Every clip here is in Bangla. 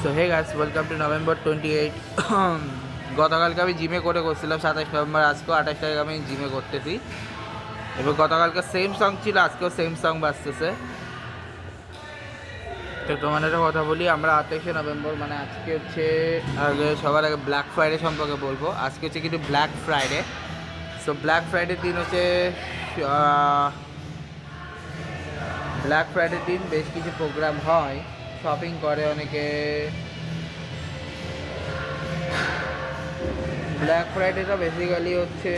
So hey guys, welcome to November 28। গতকালকে আমি জিমে করে করছিলাম 27 নভেম্বর, আজকেও 28 তারিখ আমি জিমে করতেছি। এবার গতকালকে সেম সং ছিল, আজকেও সেম সং বাজতেছে। তো তোমার একটা কথা বলি, আমরা 28 নভেম্বর মানে আজকে হচ্ছে সবার আগে ব্ল্যাক ফ্রাইডে সম্পর্কে বলবো। আজকে হচ্ছে কিন্তু ব্ল্যাক ফ্রাইডে। সো ব্ল্যাক ফ্রাইডের দিন হচ্ছে ব্ল্যাক ফ্রাইডের দিন বেশ কিছু প্রোগ্রাম হয়, শপিং করে অনেকে। ব্ল্যাক ফ্রাইডেটা বেসিক্যালি হচ্ছে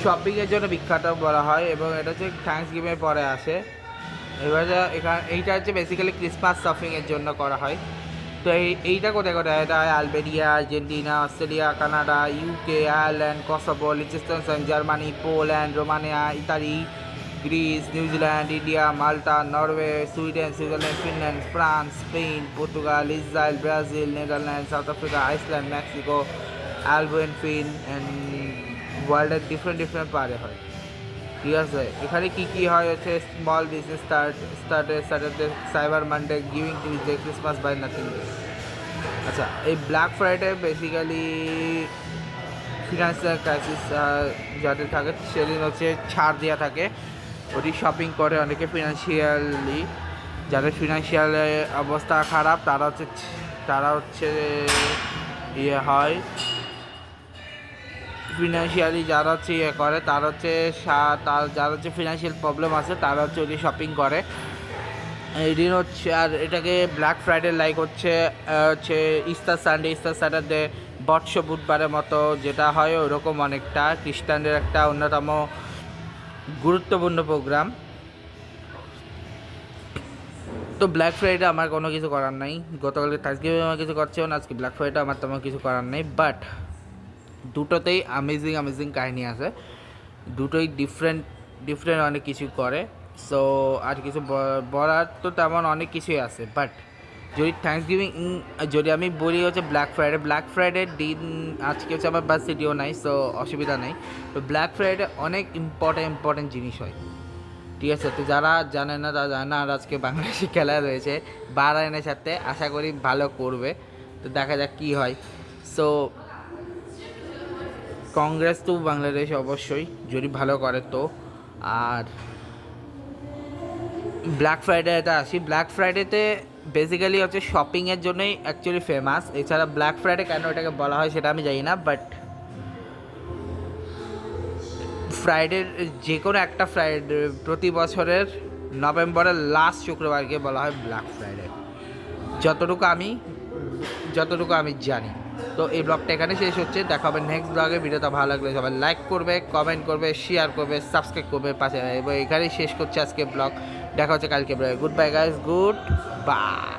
শপিংয়ের জন্য বিখ্যাত বলা হয়, এবং এটা হচ্ছে থ্যাঙ্কস গিভিংয়ের পরে আসে। এবারে এইটা হচ্ছে বেসিক্যালি ক্রিসমাস শপিংয়ের জন্য করা হয়। তো এইটা কোথায় কোথায় এটা হয়? Albania, Argentina, Australia, Canada, UK, Ireland, Kosovo, Liechtenstein, Germany, Poland, Romania, Italy, Greece, New Zealand, India, Malta, Norway, Sweden, Switzerland, Finland, France, Spain, Portugal, Israel, Brazil, Netherland, South Africa, Iceland, Mexico, অ্যালবেন, ফিন অ্যান্ড ওয়ার্ল্ডের ডিফারেন্ট পারে হয়। ঠিক আছে, এখানে কী কী হয় হচ্ছে স্মল বিজনেস স্টার্টে, cyber Monday, giving Tuesday, Christmas buy nothing day. আচ্ছা, এই black Friday basically financial crisis যাদের থাকে সেদিন হচ্ছে ছাড় দেওয়া থাকে, ওটি শপিং করে অনেকে। ফিনান্সিয়ালি যাদের ফিনান্সিয়াল অবস্থা খারাপ তারা হচ্ছে ইয়ে হয়, ফিনান্সিয়ালি যারা হচ্ছে ইয়ে করে তারা হচ্ছে যারা হচ্ছে ফিনান্সিয়াল প্রবলেম আছে তারা হচ্ছে ওই শপিং করে এই দিন হচ্ছে। আর এটাকে ব্ল্যাক ফ্রাইডে লাইক হচ্ছে ইস্টার স্যাটারডে, বর্ষ বুধবারের মতো যেটা হয় ওরকম অনেকটা খ্রিস্টানদের একটা অন্যতম গুরুত্বপূর্ণ প্রোগ্রাম। তো ব্ল্যাক ফ্রাইডে আমার কোনো কিছু করার নাই, গতকালকে থ্যাঙ্কসগিভিং আমার কিছু করছে না, আজকে ব্ল্যাক ফ্রাইডে আমার তেমন কিছু করার নেই। বাট দুটোতেই অ্যামেজিং কাহিনী আছে, দুটোই ডিফারেন্ট অনেক কিছু করে। সো আর কিছু বলার তো তেমন অনেক কিছুই আছে। বাট যদি থ্যাঙ্কসগিভিং যদি আমি বলি হচ্ছে ব্ল্যাক ফ্রাইডের দিন আজকে হচ্ছে আমার ভার্সিটিও নাই, সো অসুবিধা নেই। তো ব্ল্যাক ফ্রাইডে অনেক ইম্পর্টেন্ট জিনিস হয়। ঠিক আছে, তো যারা জানে না তারা জানে না। আর আজকে বাংলাদেশি খেলা রয়েছে বাহরাইনের সাথে, আশা করি ভালো করবে। তো দেখা যাক কী হয়। সো কংগ্রেস তো বাংলাদেশ অবশ্যই যদি ভালো করে তো। আর ব্ল্যাক ফ্রাইডেতে আসি, ব্ল্যাক ফ্রাইডেতে বেসিক্যালি হচ্ছে শপিংয়ের জন্যই অ্যাকচুয়ালি ফেমাস। এছাড়া ব্ল্যাক ফ্রাইডে কেন এটাকে বলা হয় সেটা আমি জানি না, বাট ফ্রাইডের যে কোনো একটা ফ্রাইডে প্রতি বছরের নভেম্বরের লাস্ট শুক্রবারকে বলা হয় ব্ল্যাক ফ্রাইডে, যতটুকু আমি জানি। তো এই ব্লগটা এখানে শেষ হচ্ছে, দেখা হবে নেক্সট ব্লগে। ভিডিওটা ভালো লাগলে সবাই লাইক করবে, কমেন্ট করবে, শেয়ার করবে, সাবস্ক্রাইব করবে পাশে। এবং এখানেই শেষ করছে আজকে ব্লগ। দেখা হচ্ছে কালকে ব্লগে। Good bye guys, good bye.